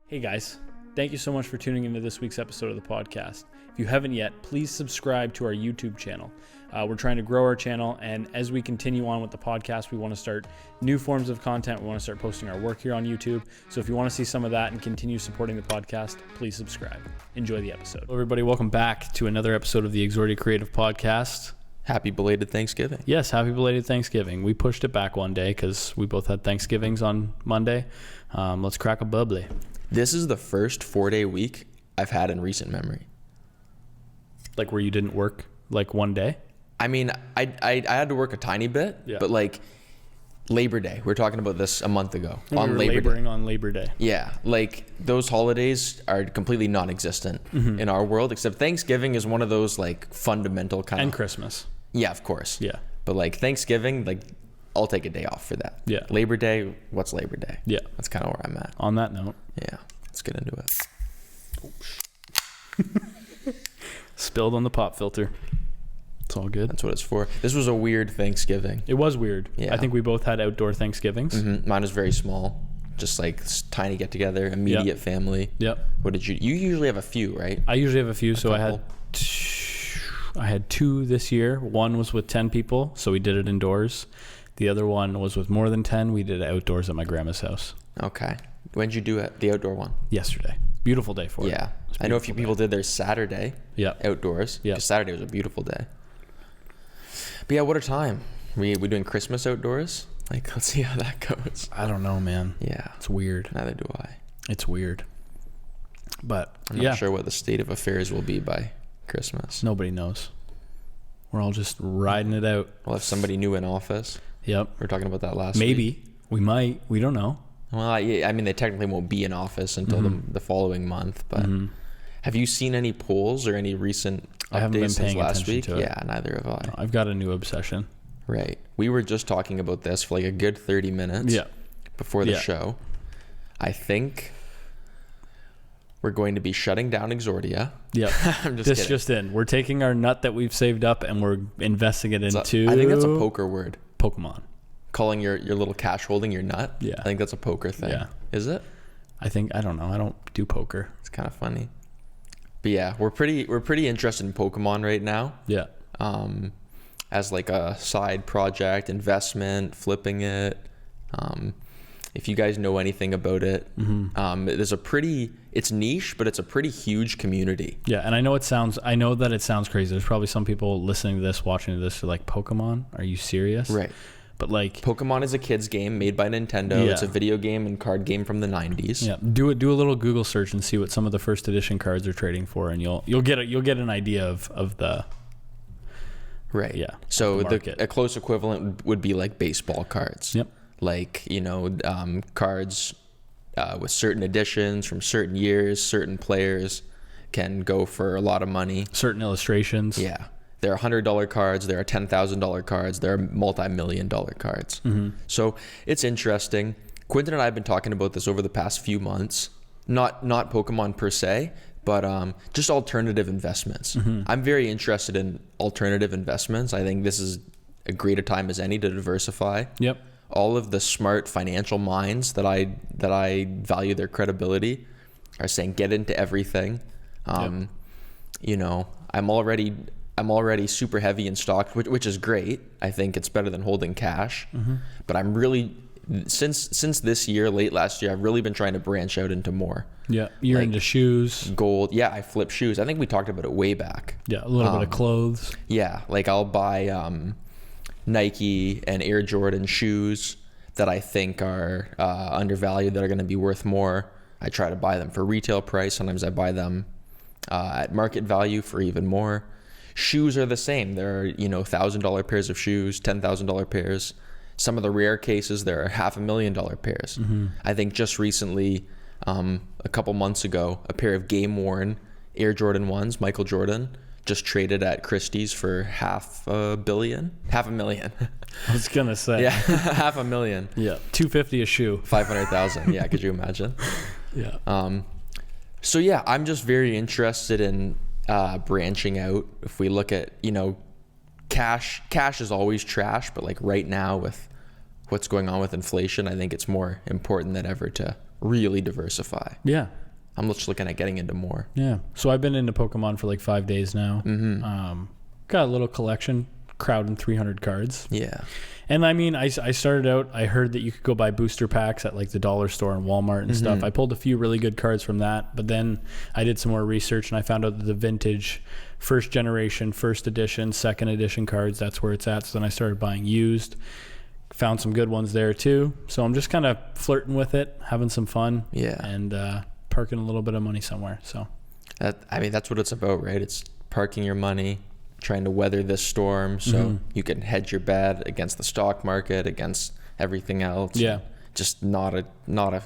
Hey guys, thank you so much for tuning into this week's episode of the podcast. If you haven't yet, please subscribe to our YouTube channel. We're trying to grow our channel, and as we continue on with the podcast, we want to start new forms of content. We want to start posting our work here on YouTube. So if you want to see some of that and continue supporting the podcast, please subscribe. Enjoy the episode. Hello everybody, welcome back to another episode of the Exordia Creative Podcast. Happy belated Thanksgiving. Yes, happy belated Thanksgiving. We pushed it back one day because we both had Thanksgivings on Monday. Let's crack a bubbly. This is the first 4-day week I've had in recent memory. Like where you didn't work like one day? I mean, I had to work a tiny bit, but like Labor Day. We were talking about this a month ago. On Labor Day. Yeah, like those holidays are completely non-existent in our world, except Thanksgiving is one of those like fundamental kind of... And Christmas. Yeah, of course. Yeah. But like Thanksgiving, like I'll take a day off for that. Yeah. Labor Day, what's Labor Day? Yeah. That's kind of where I'm at. On that note. Yeah, let's get into it. Spilled on the pop filter. It's all good. That's what it's for. This was a weird Thanksgiving. It was weird. Yeah. I think we both had outdoor Thanksgivings. Mine was very small. Just like tiny get together, immediate family. Yep. What did you usually have a few, right? I usually have a few. So I had two this year. One was with 10 people, so we did it indoors. The other one was with more than 10. We did it outdoors at my grandma's house. Okay. When did you do it? The outdoor one? Yesterday. Beautiful day for it. Yeah. I know a few people did their Saturday outdoors. Yeah. Because Saturday was a beautiful day. But yeah, what a time. We doing Christmas outdoors? Like, let's see how that goes. I don't know, man. Yeah. It's weird. Neither do I. It's weird. But I'm not sure what the state of affairs will be by Christmas. Nobody knows. We're all just riding it out. We'll have somebody new in office. Yep. We were talking about that last week. Maybe. We might. We don't know. Well, I mean, they technically won't be in office until the following month. But have you seen any polls or any recent I haven't been updates paying since last attention week? to it. Yeah, neither have I. No, I've got a new obsession. Right. We were just talking about this for like a good 30 minutes before the show. I think we're going to be shutting down Exordia. Yeah. I'm just kidding. Just in. We're taking our nut that we've saved up and we're investing it into... I think that's a poker word. Pokemon. Calling your little cash holding your nut? Yeah. I think that's a poker thing. Yeah. Is it? I don't know. I don't do poker. It's kind of funny. But yeah, we're pretty interested in Pokemon right now. Yeah. As like a side project, investment, flipping it. If you guys know anything about it, it's niche, but it's a pretty huge community. Yeah, and I know that it sounds crazy. There's probably some people listening to this, watching to this, who are like, Pokemon? Are you serious? Right. But like, Pokemon is a kid's game made by Nintendo. Yeah. It's a video game and card game from the 90s. Yeah. Do a little Google search and see what some of the first edition cards are trading for, and you'll get an idea of the... Right. Yeah. So a close equivalent would be like baseball cards. Yep. Like, cards with certain editions from certain years, certain players can go for a lot of money. Certain illustrations. Yeah. There are $100 cards. There are $10,000 cards. There are multi-million-dollar cards. So it's interesting. Quentin and I have been talking about this over the past few months. Not Pokemon per se, but just alternative investments. I'm very interested in alternative investments. I think this is a greater time as any to diversify. Yep. All of the smart financial minds that I value their credibility are saying get into everything. I'm already super heavy in stock, which is great. I think it's better than holding cash. But I'm really since this year, late last year, I've really been trying to branch out into more. Yeah, you're into shoes, gold. Yeah, I flip shoes. I think we talked about it way back. Yeah, a little bit of clothes. Yeah, like I'll buy Nike and Air Jordan shoes that I think are undervalued, that are going to be worth more. I try to buy them for retail price. Sometimes I buy them at market value for even more. Shoes are the same. There are, $1,000 pairs of shoes, $10,000 pairs. Some of the rare cases, there are $500,000 pairs. I think just recently, a couple months ago, a pair of game-worn Air Jordan 1s, Michael Jordan, just traded at Christie's for $500,000. I was gonna say. Yeah, $500,000. Yeah, $250 a shoe. 500,000. Yeah, could you imagine? Yeah. So yeah, I'm just very interested in branching out. If we look at, cash is always trash, but like right now with what's going on with inflation, I think it's more important than ever to really diversify. Yeah. I'm just looking at getting into more. Yeah. So I've been into Pokemon for like 5 days now. Got a little collection, crowding 300 cards. Yeah. And I mean, I started out, I heard that you could go buy booster packs at like the dollar store and Walmart and stuff. I pulled a few really good cards from that, but then I did some more research and I found out that the vintage first generation, first edition, second edition cards, that's where it's at. So then I started buying used, found some good ones there too. So I'm just kind of flirting with it, having some fun. Yeah. And parking a little bit of money somewhere. So that's what it's about, right? It's parking your money, trying to weather this storm so you can hedge your bet against the stock market, against everything else. Yeah. Just not a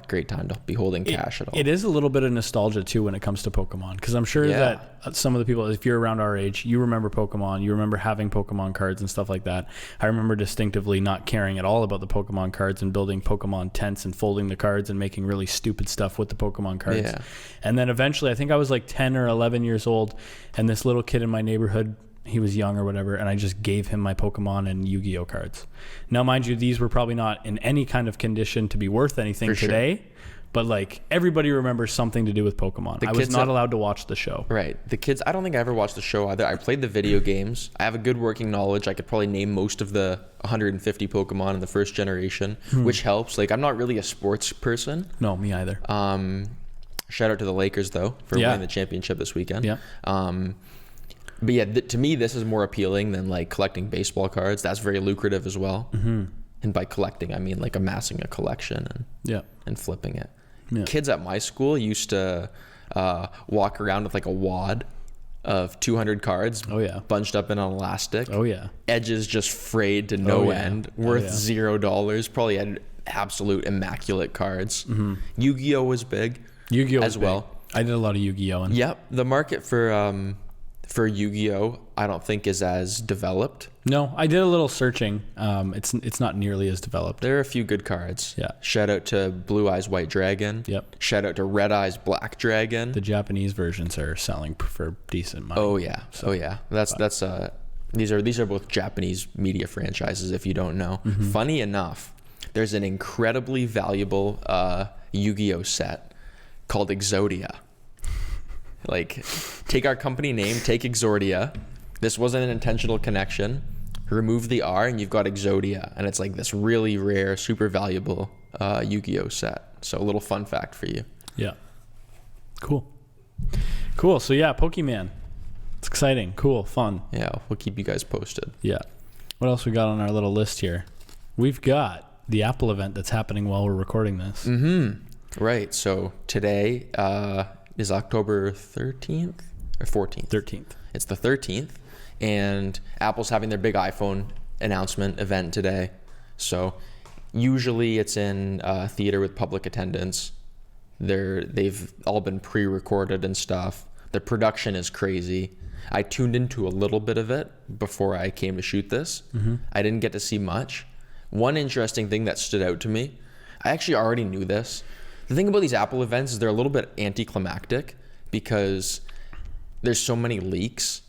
great time to be holding cash at all. It is a little bit of nostalgia too when it comes to Pokemon, because I'm sure that some of the people, if you're around our age, you remember Pokemon, you remember having Pokemon cards and stuff like that. I remember distinctively not caring at all about the Pokemon cards and building Pokemon tents and folding the cards and making really stupid stuff with the Pokemon cards. Yeah. And then eventually, I think I was like 10 or 11 years old, and this little kid in my neighborhood, he was young or whatever, and I just gave him my Pokemon and Yu-Gi-Oh cards. Now, mind you, these were probably not in any kind of condition to be worth anything For today, sure. but like everybody remembers something to do with Pokemon. I was not allowed to watch the show. Right. The kids, I don't think I ever watched the show either. I played the video games. I have a good working knowledge. I could probably name most of the 150 Pokemon in the first generation, which helps. Like, I'm not really a sports person. No, me either. Shout out to the Lakers, though, for winning the championship this weekend. Yeah. But yeah, to me, this is more appealing than like collecting baseball cards. That's very lucrative as well. And by collecting, I mean like amassing a collection and flipping it. Yeah. Kids at my school used to walk around with like a wad of 200 cards bunched up in an elastic. Edges just frayed to no end, worth $0. Probably had absolute immaculate cards. Yu-Gi-Oh was big. Yu-Gi-Oh as well. I did a lot of Yu-Gi-Oh. Yep. The market for Yu-Gi-Oh, I don't think is as developed. No, I did a little searching. It's not nearly as developed. There are a few good cards. Yeah. Shout out to Blue Eyes White Dragon. Yep. Shout out to Red Eyes Black Dragon. The Japanese versions are selling for decent money. Oh yeah. These are both Japanese media franchises, if you don't know. Funny enough, there's an incredibly valuable Yu-Gi-Oh set called Exodia. Like, take our company name, take Exordia. This wasn't an intentional connection. Remove the R and you've got Exodia. And it's like this really rare, super valuable Yu-Gi-Oh set. So a little fun fact for you. Yeah. Cool. So yeah, Pokemon. It's exciting. Cool. Fun. Yeah, we'll keep you guys posted. Yeah. What else we got on our little list here? We've got the Apple event that's happening while we're recording this. Right. So today is October 13th or 14th? 13th. It's the 13th, and Apple's having their big iPhone announcement event today. So usually it's in theater with public attendance. They've all been pre-recorded and stuff. The production is crazy. I tuned into a little bit of it before I came to shoot this. I didn't get to see much. One interesting thing that stood out to me, I actually already knew this. The thing about these Apple events is they're a little bit anticlimactic because there's so many leaks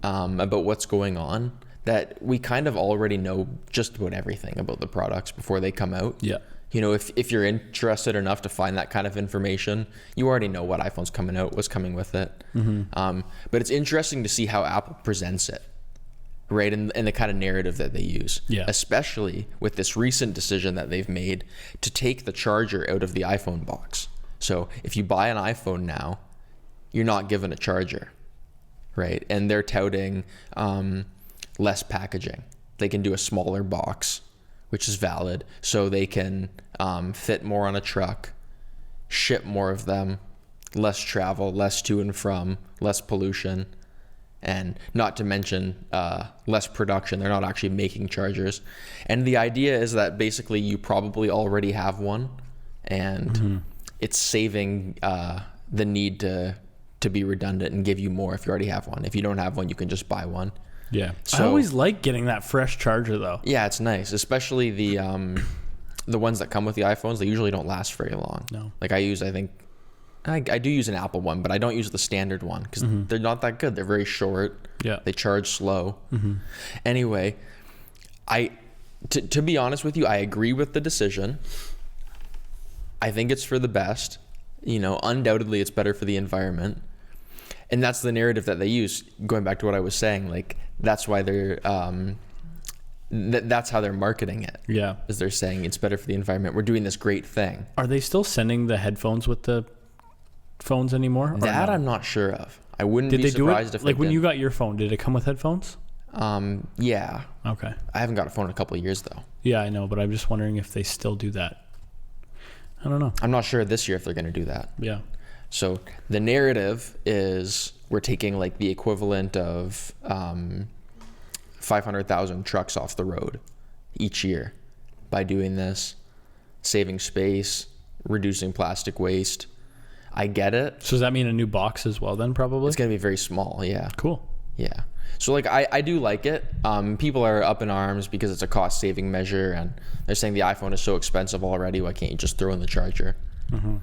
about what's going on that we kind of already know just about everything about the products before they come out. Yeah. You know, if you're interested enough to find that kind of information, you already know what iPhone's coming out, what's coming with it. But it's interesting to see how Apple presents it, right? And the kind of narrative that they use, especially with this recent decision that they've made to take the charger out of the iPhone box. So if you buy an iPhone now, you're not given a charger, right? And they're touting less packaging. They can do a smaller box, which is valid, so they can fit more on a truck, ship more of them, less travel, less to and from, less pollution, and not to mention less production. They're not actually making chargers. And the idea is that basically you probably already have one, and it's saving the need to be redundant and give you more if you already have one. If you don't have one, you can just buy one. Yeah. So, I always like getting that fresh charger though. Yeah, it's nice, especially the ones that come with the iPhones. They usually don't last very long. No. Like I do use an Apple one, but I don't use the standard one because they're not that good. They're very short. Yeah. They charge slow. Anyway, to be honest with you, I agree with the decision. I think it's for the best. Undoubtedly it's better for the environment. And that's the narrative that they use. Going back to what I was saying, like that's why they're that's how they're marketing it. Yeah. Is they're saying it's better for the environment. We're doing this great thing. Are they still sending the headphones with the phones anymore? That no? I'm not sure of. I wouldn't Did be they surprised do it? if Like they when did. you got your phone, did it come with headphones? Yeah. Okay. I haven't got a phone in a couple of years though. Yeah, I know, but I'm just wondering if they still do that. I don't know. I'm not sure this year if they're going to do that. Yeah. So the narrative is we're taking like the equivalent of 500,000 trucks off the road each year by doing this, saving space, reducing plastic waste. I get it. So does that mean a new box as well then probably? It's going to be very small. Yeah. Cool. Yeah. So like I do like it. People are up in arms because it's a cost saving measure and they're saying the iPhone is so expensive already. Why can't you just throw in the charger? Mm-hmm.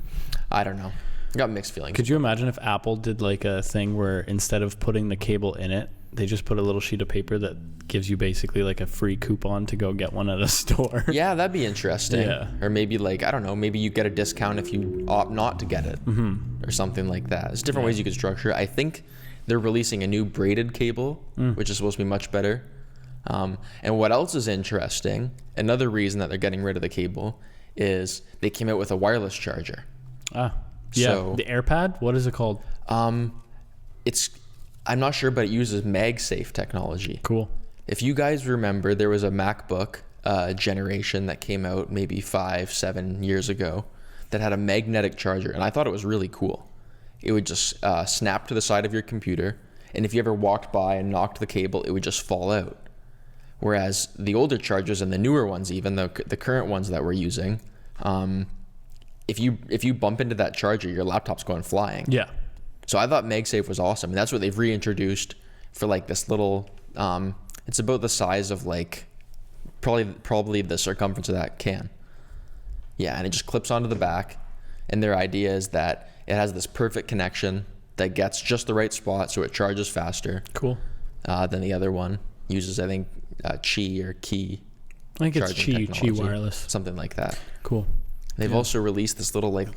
I don't know. I got mixed feelings. Could you imagine if Apple did like a thing where instead of putting the cable in it, they just put a little sheet of paper that gives you basically like a free coupon to go get one at a store? Yeah, that'd be interesting. Yeah. Or maybe like, I don't know, maybe you get a discount if you opt not to get it or something like that. There's different ways you could structure it. I think they're releasing a new braided cable, which is supposed to be much better. And what else is interesting, another reason that they're getting rid of the cable is they came out with a wireless charger. Ah, yeah. So, the AirPad, what is it called? I'm not sure, but it uses MagSafe technology. Cool. If you guys remember, there was a MacBook generation that came out maybe 5-7 years ago that had a magnetic charger, and I thought it was really cool. It would just snap to the side of your computer, and if you ever walked by and knocked the cable, it would just fall out. Whereas the older chargers and the newer ones, even the current ones that we're using, if you bump into that charger, your laptop's going flying. Yeah. So I thought MagSafe was awesome, and that's what they've reintroduced for like this little. It's about the size of like probably the circumference of that can. Yeah, and it just clips onto the back, and their idea is that it has this perfect connection that gets just the right spot, so it charges faster. Cool. Than the other one uses, I think, Qi or Key. I think it's charging Qi technology, wireless. something like that. Cool. They've also released this little like.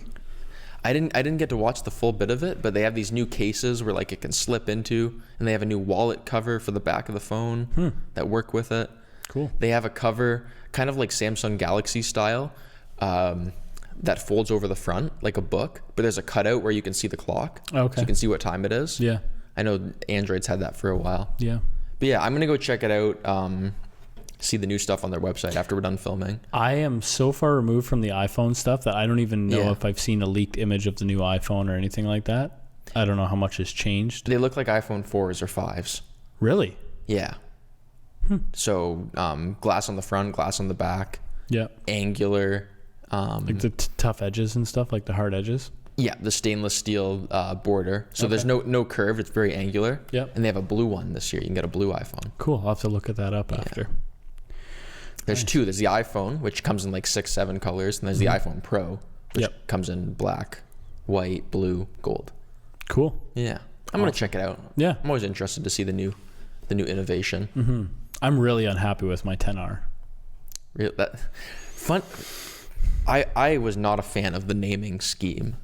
I didn't get to watch the full bit of it, but they have these new cases where like it can slip into, and they have a new wallet cover for the back of the phone that work with it. Cool. They have a cover kind of like Samsung Galaxy style that folds over the front like a book, but there's a cutout where you can see the clock. Okay. So you can see what time it is. Yeah. I know Android's had that for a while. Yeah. But yeah, I'm going to go check it out. See the new stuff on their website after we're done filming. I am so far removed from the iPhone stuff that I don't even know Yeah. if I've seen a leaked image of the new iPhone or anything like that. I don't know how much has changed. They look like iPhone 4s or 5s. Really? Yeah. So glass on the front, glass on the back, Yeah. angular. Like the tough edges and stuff, like the hard edges. Yeah, the stainless steel border. So Okay. there's no curve. It's very angular. Yep. And they have a blue one this year. You can get a blue iPhone. Cool. I'll have to look at that up after. There's two. There's the iPhone, which comes in like 6-7 colors, and there's the iPhone Pro, which Yep. comes in black, white, blue, gold. Cool. Yeah, I'm gonna check it out. Yeah. I'm always interested to see the new innovation. I'm really unhappy with my 10R. That fun. I was not a fan of the naming scheme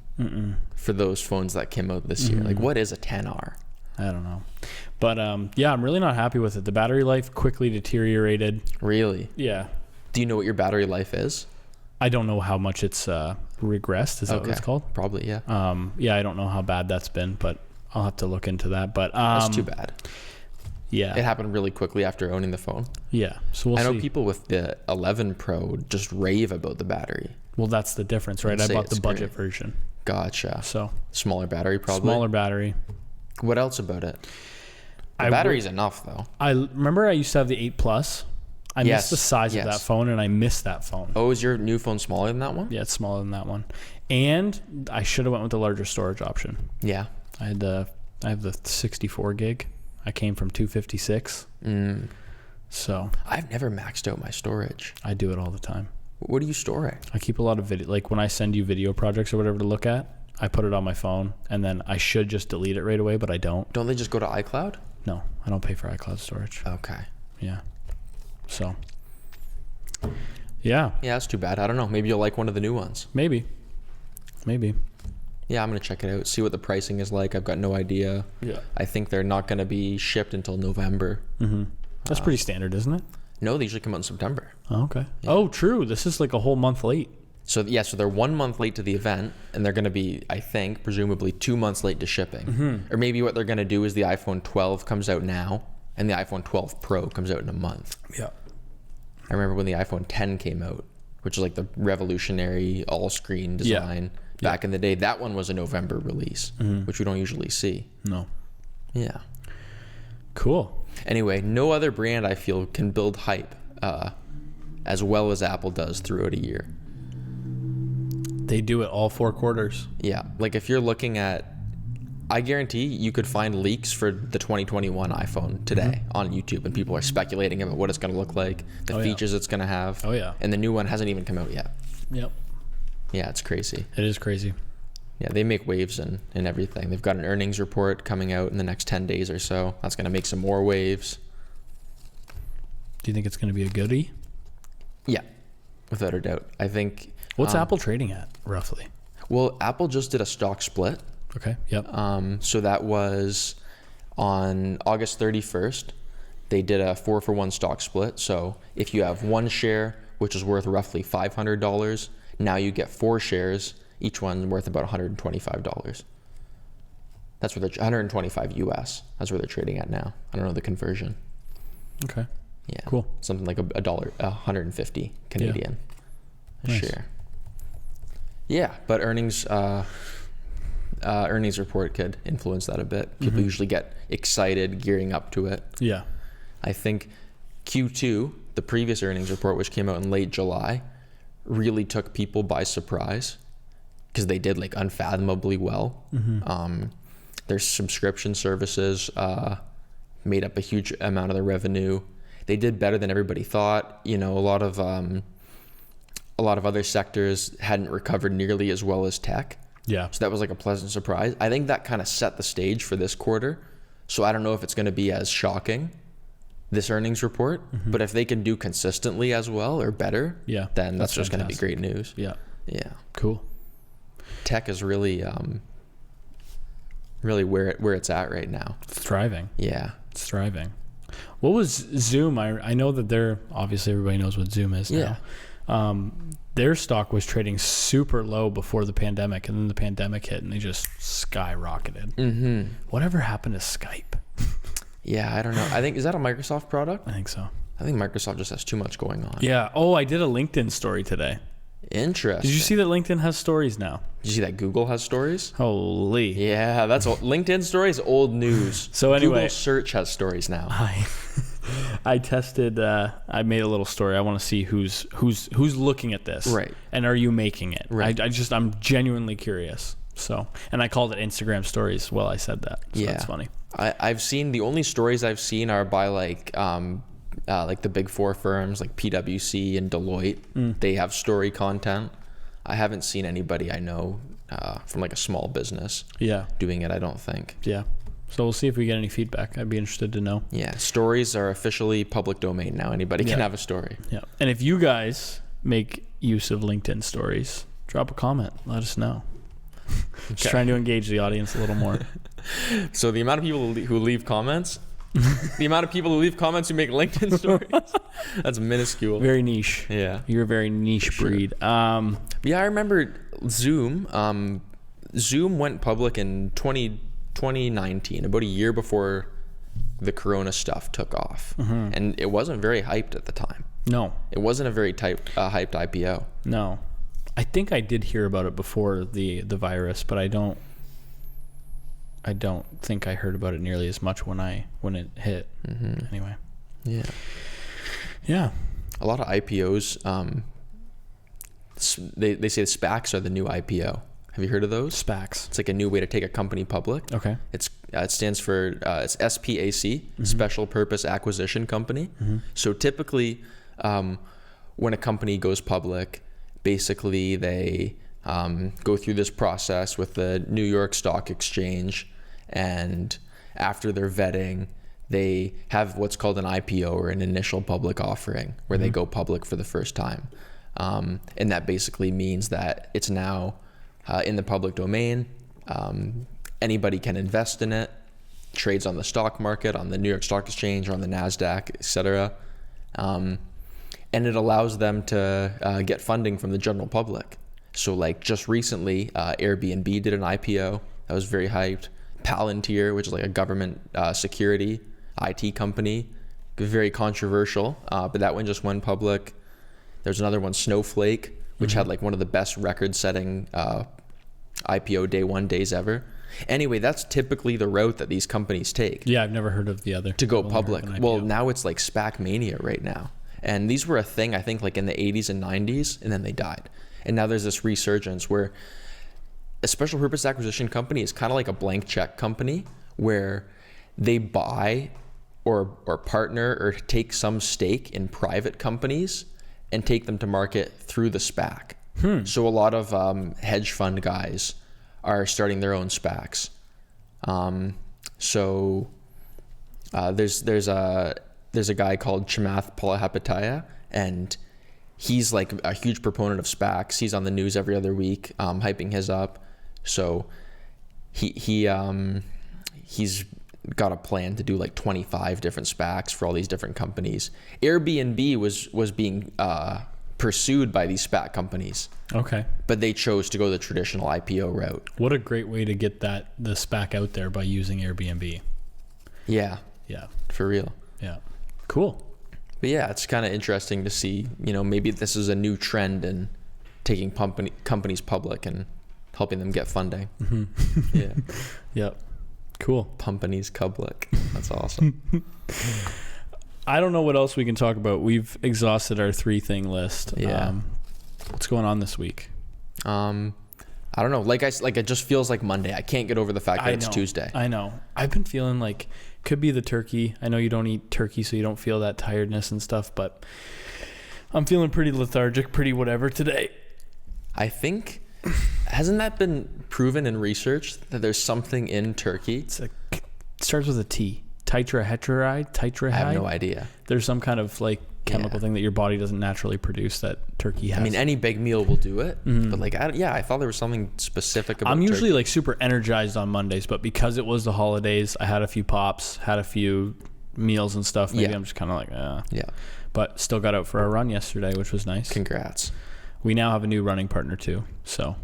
for those phones that came out this year. Like, what is a 10R? I don't know. But yeah, I'm really not happy with it. The battery life quickly deteriorated. Really? Yeah. Do you know what your battery life is? I don't know how much it's regressed. Is that what it's called? Probably, yeah. Yeah, I don't know how bad that's been, but I'll have to look into that. But That's too bad. Yeah. It happened really quickly after owning the phone. Yeah. So we'll I know see. people with the 11 Pro just rave about the battery. Well, that's the difference, right? And I say bought the it's budget great. version. Gotcha. So Smaller battery, probably. smaller battery. What else about it? The I battery's enough, though. I remember I used to have the 8 Plus. I Yes, missed the size of yes. that phone, and I missed that phone. Oh, is your new phone smaller than that one? Yeah, it's smaller than that one. And I should have went with the larger storage option. Yeah. I have the 64 gig. I came from 256. So I've never maxed out my storage. I do it all the time. What do you store it? I keep a lot of video. Like when I send you video projects or whatever to look at, I put it on my phone, and then I should just delete it right away, but I don't. Don't they just go to iCloud? No, I don't pay for iCloud storage. Okay. Yeah. So, yeah, Yeah, that's too bad. I don't know. Maybe you'll like one of the new ones. maybe. Maybe. Yeah, I'm going to check it out, see what the pricing is like. I've got no idea. Yeah. I think they're not going to be shipped until November. That's pretty standard, isn't it? No, they usually come out in September. Oh, okay. Yeah. Oh, true. This is like a whole month late. So they're 1 month late to the event, and they're going to be, I think, presumably 2 months late to shipping. Or maybe what they're going to do is the iPhone 12 comes out now, and the iPhone 12 Pro comes out in a month. Yeah. I remember when the iPhone 10 came out, which is like the revolutionary all-screen design. Yeah. Back in the day, that one was a November release, which we don't usually see. No. Yeah. Cool. Anyway, no other brand I feel can build hype as well as Apple does throughout a year. They do it all 4 quarters. Yeah. Like if you're looking at, I guarantee you could find leaks for the 2021 iPhone today on YouTube, and people are speculating about what it's going to look like, the features it's going to have. Oh, yeah. And the new one hasn't even come out yet. Yep. Yeah, it's crazy. It is crazy. Yeah, they make waves and everything. They've got an earnings report coming out in the next 10 days or so. That's going to make some more waves. Do you think it's going to be a goodie? Yeah, without a doubt. I think... What's Apple trading at, roughly? Well, Apple just did a stock split. Okay, yep. So that was on August 31st. They did a 4-for-1 stock split. So if you have 1 share, which is worth roughly $500, now you get 4 shares, each one worth about $125. That's where they're 125 US. That's where they're trading at now. I don't know the conversion. Okay. Yeah. Cool. Something like a dollar, 150 Canadian a share. Yeah, but earnings report could influence that a bit. People usually get excited gearing up to it. Yeah. I think Q2, the previous earnings report, which came out in late July, really took people by surprise because they did like unfathomably well. Their subscription services made up a huge amount of their revenue. They did better than everybody thought. You know, a lot of other sectors hadn't recovered nearly as well as tech. Yeah. So that was like a pleasant surprise. I think that kind of set the stage for this quarter. So I don't know if it's going to be as shocking, this earnings report, but if they can do consistently as well or better, then that's just going to be great news. Yeah. Yeah. Cool. Tech is really where it's at right now. It's thriving. Yeah. It's thriving. What was Zoom? I know that they're, obviously everybody knows what Zoom is now. Their stock was trading super low before the pandemic, and then the pandemic hit and they just skyrocketed. Whatever happened to Skype? Yeah, I don't know. I think, is that a Microsoft product? I think so. I think Microsoft just has too much going on. Yeah. Oh, I did a LinkedIn story today. Interesting. Did you see that LinkedIn has stories now? Did you see that Google has stories? Holy. Yeah, that's old. LinkedIn stories, old news. So anyway, Google search has stories now. I tested. I made a little story. I want to see who's looking at this. Right. And are you making it? Right. I'm genuinely curious. So, and I called it Instagram stories while I said that. So that's funny. I've seen, the only stories I've seen are by like the big 4 firms like PwC and Deloitte. They have story content. I haven't seen anybody I know from like a small business doing it, I don't think. Yeah. So we'll see if we get any feedback. I'd be interested to know. Yeah. Stories are officially public domain now. Anybody can have a story. Yeah. And if you guys make use of LinkedIn stories, drop a comment. Let us know. Just trying to engage the audience a little more. So the amount of people who leave comments, the amount of people who leave comments who make LinkedIn stories, that's minuscule. Very niche. Yeah. You're a very niche breed. Yeah, I remember Zoom. Zoom went public in 2019, about a year before the Corona stuff took off. And it wasn't very hyped at the time. No. It wasn't a very hyped IPO. No. I think I did hear about it before the virus, but I don't think I heard about it nearly as much when it hit. Anyway. Yeah. Yeah. A lot of IPOs, they say SPACs are the new IPO. Have you heard of those? SPACs. It's like a new way to take a company public. Okay. It stands for it's SPAC, Special Purpose Acquisition Company. So typically, when a company goes public, basically they go through this process with the New York Stock Exchange, and after their vetting, they have what's called an IPO, or an initial public offering, where they go public for the first time. And that basically means that it's now in the public domain. Anybody can invest in it. Trades on the stock market, on the New York Stock Exchange, or on the NASDAQ, etc. And it allows them to get funding from the general public. So like just recently, Airbnb did an IPO that was very hyped. Palantir, which is like a government security IT company, very controversial, but that one just went public. There's another one, Snowflake, which had like one of the best record-setting IPO day one days ever. Anyway, that's typically the route that these companies take. Yeah, I've never heard of the other. To go public. Well, now it's like SPAC mania right now. And these were a thing, I think, like in the 80s and 90s, and then they died. And now there's this resurgence where a special purpose acquisition company is kind of like a blank check company where they buy or partner or take some stake in private companies and take them to market through the SPAC. So a lot of hedge fund guys are starting their own SPACs. There's a guy called Chamath Palihapitiya, and he's like a huge proponent of SPACs. He's on the news every other week, hyping his up. So he's got a plan to do like 25 different SPACs for all these different companies. Airbnb was being pursued by these SPAC companies. Okay. But they chose to go the traditional IPO route. What a great way to get the SPAC out there by using Airbnb. Yeah. Yeah. For real. Yeah. Cool. But yeah, it's kind of interesting to see, maybe this is a new trend in taking companies public and helping them get funding. Mm-hmm. Yeah. Yep. Cool. Companies public. That's awesome. I don't know what else we can talk about. We've exhausted our 3-thing list. Yeah. What's going on this week? I don't know. It just feels like Monday. I can't get over the fact that it's Tuesday. I know. I've been feeling like could be the turkey. I know you don't eat turkey, so you don't feel that tiredness and stuff, but I'm feeling pretty lethargic, pretty whatever today. I think, hasn't that been proven in research that there's something in turkey? It starts with a T. Tetrahydride? I have no idea. There's some kind of like chemical thing that your body doesn't naturally produce that turkey has. I mean, any big meal will do it, but I thought there was something specific about I'm usually turkey. like super energized on Mondays, but because it was the holidays, I had a few pops, had a few meals and stuff. Maybe I'm just kind of like, Yeah. But still got out for a run yesterday, which was nice. Congrats. We now have a new running partner too. So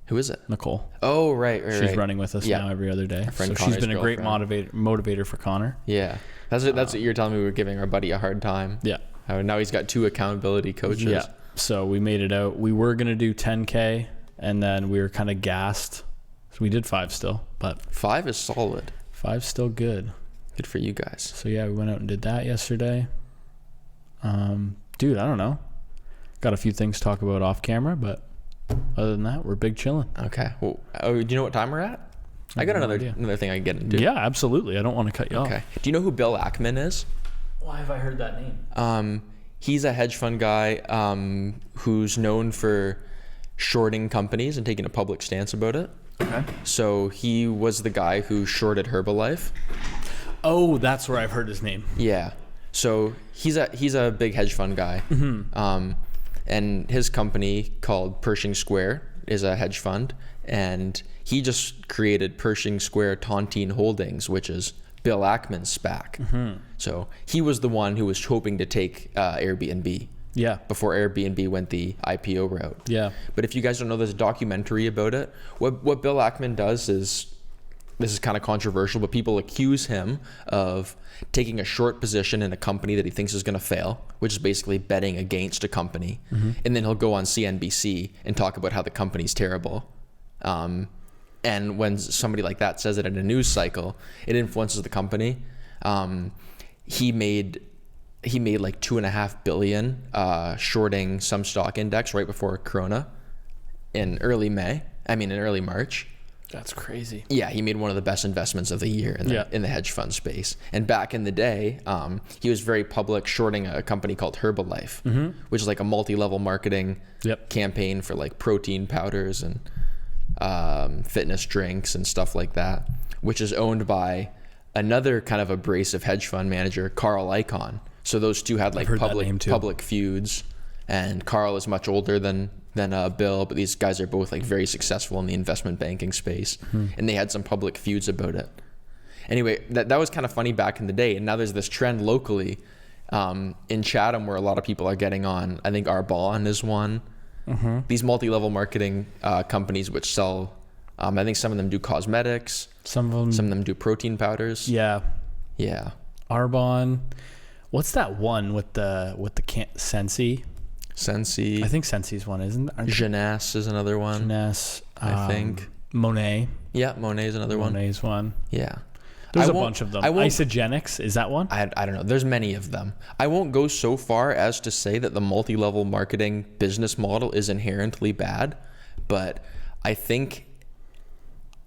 who is it? Nicole. Oh, right. She's running with us now every other day. So she's been a great motivator for Connor. Yeah. That's what you're telling me. We were giving our buddy a hard time. Yeah. Now he's got 2 accountability coaches. Yeah. So we made it out. We were going to do 10K and then we were kind of gassed. So we did 5 still, but 5 is solid. 5's still good. Good for you guys. So yeah, we went out and did that yesterday. Dude, I don't know. Got a few things to talk about off camera, but other than that, we're big chilling. Okay. Well, do you know what time we're at? I got another thing I can get into. Yeah, absolutely. I don't want to cut you off. Okay. Do you know who Bill Ackman is? Why have I heard that name? He's a hedge fund guy who's known for shorting companies and taking a public stance about it. Okay. So he was the guy who shorted Herbalife. Oh, that's where I've heard his name. Yeah. So he's a big hedge fund guy. Mm-hmm. And his company called Pershing Square is a hedge fund, and he just created Pershing Square Tontine Holdings, which is Bill Ackman's SPAC. Mm-hmm. So he was the one who was hoping to take Airbnb. Yeah. Before Airbnb went the IPO route. Yeah. But if you guys don't know, there's a documentary about it. What Bill Ackman does is, this is kind of controversial, but people accuse him of taking a short position in a company that he thinks is going to fail, which is basically betting against a company. Mm-hmm. And then he'll go on CNBC and talk about how the company's terrible. And when somebody like that says it in a news cycle, it influences the company. He made like $2.5 billion shorting some stock index right before Corona in early March. That's crazy. Yeah, he made one of the best investments of the year in the hedge fund space. And back in the day, he was very public shorting a company called Herbalife, mm-hmm. which is like a multi-level marketing campaign for like protein powders and fitness drinks and stuff like that, which is owned by another kind of abrasive hedge fund manager, Carl Icahn. So those two had like public feuds, and Carl is much older than than Bill, but these guys are both like very successful in the investment banking space, and they had some public feuds about it. Anyway, that was kind of funny back in the day, and now there's this trend locally in Chatham where a lot of people are getting on. I think Arbonne is one. These multi-level marketing companies which sell, I think some of them do cosmetics, some of them do protein powders. Yeah. Arbonne. What's that one with the Sensi? Sensi. I think Sensi's one, isn't it? Jeunesse is another one. Jeunesse. I think. Monet. Yeah, Monet's another one. Monet's one. Yeah. There's a bunch of them. Isogenics, is that one? I don't know. There's many of them. I won't go so far as to say that the multi-level marketing business model is inherently bad, but I think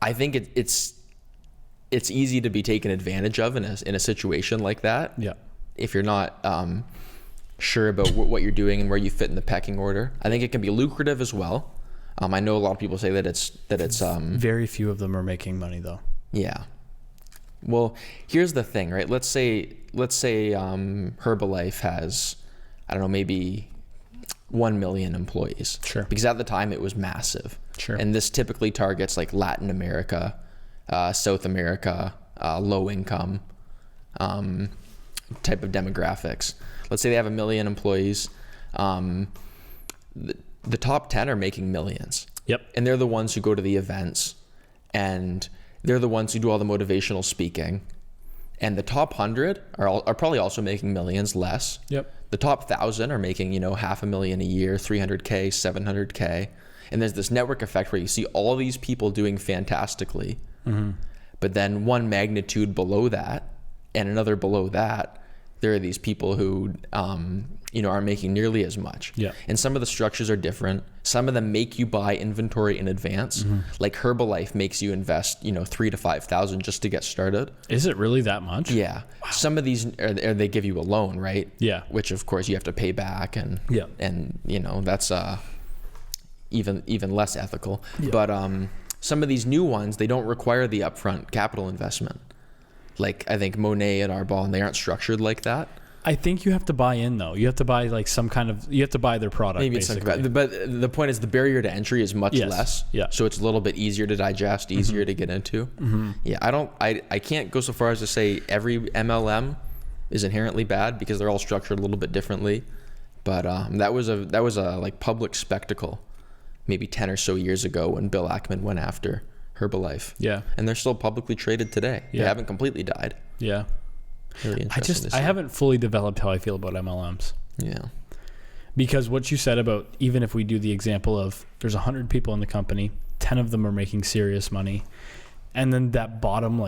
it's easy to be taken advantage of in a situation like that. Yeah. If you're not sure about what you're doing and where you fit in the pecking order, I think it can be lucrative as well. I know a lot of people say that it's very few of them are making money though. Yeah. Well, here's the thing, right? Let's say Herbalife has, I don't know, maybe 1 million employees. Sure. Because at the time it was massive. Sure. And this typically targets like Latin America, South America, low income type of demographics. Let's say they have 1 million employees. The top 10 are making millions. Yep. And they're the ones who go to the events, and they're the ones who do all the motivational speaking. And the top 100 are probably also making millions less. Yep. The top 1,000 are making, $500,000 a year, 300K, 700K. And there's this network effect where you see all these people doing fantastically. But then one magnitude below that and another below that, there are these people who, aren't making nearly as much. Yeah. And some of the structures are different. Some of them make you buy inventory in advance. Like Herbalife makes you invest, $3,000 to $5,000 just to get started. Is it really that much? Yeah. Wow. Some of these they give you a loan, right? Yeah. Which of course you have to pay back, and that's even less ethical. Yeah. But some of these new ones, they don't require the upfront capital investment. Like I think Monet and Arbonne, they aren't structured like that. I think you have to buy in though. You have to buy like you have to buy their product. Maybe basically. It's but the point is the barrier to entry is much less. Yeah. So it's a little bit easier to digest, easier to get into. Yeah. I can't go so far as to say every MLM is inherently bad because they're all structured a little bit differently. But that was a like public spectacle maybe 10 or so years ago when Bill Ackman went after Herbalife. Yeah. And they're still publicly traded today. Yeah. They haven't completely died. Yeah. Really interesting. I haven't fully developed how I feel about MLMs. Yeah. Because what you said about, even if we do the example of there's 100 people in the company, 10 of them are making serious money. And then that bottom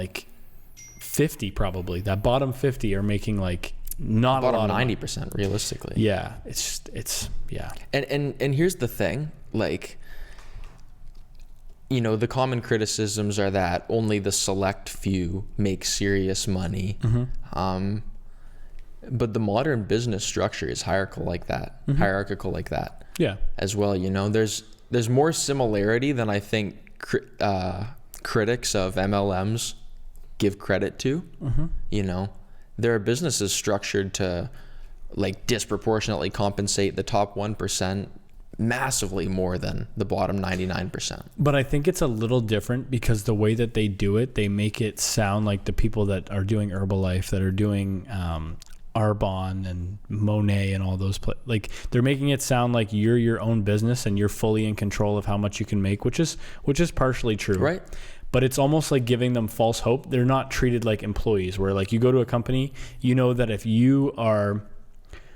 50 probably, that bottom 50 are making not a lot of money. 90% realistically. Yeah. Yeah. And here's the thing, the common criticisms are that only the select few make serious money. But the modern business structure is hierarchical like that. Yeah. As well, there's more similarity than I think critics of MLMs give credit to. There are businesses structured to disproportionately compensate the top 1% massively more than the bottom 99%. But I think it's a little different because the way that they do it, they make it sound like the people that are doing Herbalife, that are doing Arbonne and Monet and all those they're making it sound like you're your own business and you're fully in control of how much you can make, which is partially true. Right. But it's almost like giving them false hope. They're not treated like employees where you go to a company, that if you are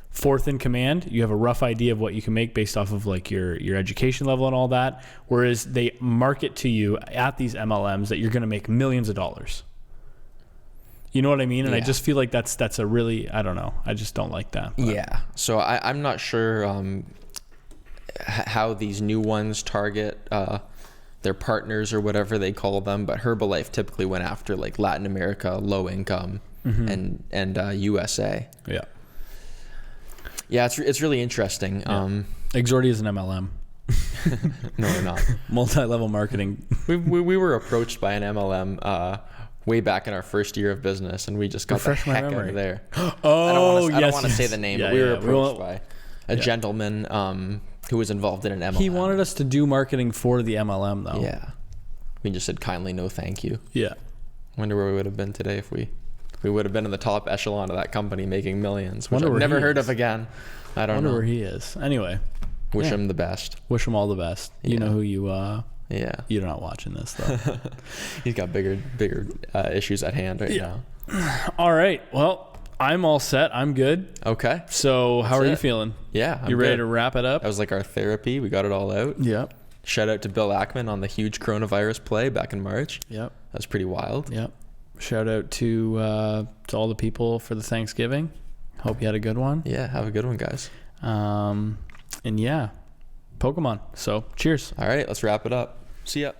fourth in command, you have a rough idea of what you can make based off of your education level and all that. Whereas they market to you at these MLMs that you're going to make millions of dollars. You know what I mean? And I just feel like that's a really, I don't know. I just don't like that. But. Yeah. So I'm not sure how these new ones target their partners or whatever they call them, but Herbalife typically went after Latin America, low income, and USA. Yeah. Yeah, it's really interesting. Yeah. Exordia is an MLM. No, we're not. Multi-level marketing. We were approached by an MLM way back in our first year of business, and we just got the heck out of there. I don't want to say the name, but we were approached by a gentleman who was involved in an MLM. He wanted us to do marketing for the MLM, though. Yeah. We just said kindly no thank you. Yeah. Wonder where we would have been today if we would have been in the top echelon of that company making millions, which Wonder I've where never he heard is. of again. I don't Wonder know. where he is. Anyway. Wish Yeah. him the best. Wish him all the best. You Yeah. know who you... Yeah. You're not watching this, though. He's got bigger issues at hand right Yeah. now. All right. Well, I'm all set. I'm good. Okay. So how are you it. feeling? Yeah. I'm You ready good. to wrap it up? That was like our therapy. We got it all out. Yep. Shout out to Bill Ackman on the huge coronavirus play back in March. Yep. That was pretty wild. Yep. Shout out to all the people for the Thanksgiving. Hope you had a good one. Yeah. Have a good one, guys. And yeah, Pokemon. So cheers. All right. Let's wrap it up. See ya.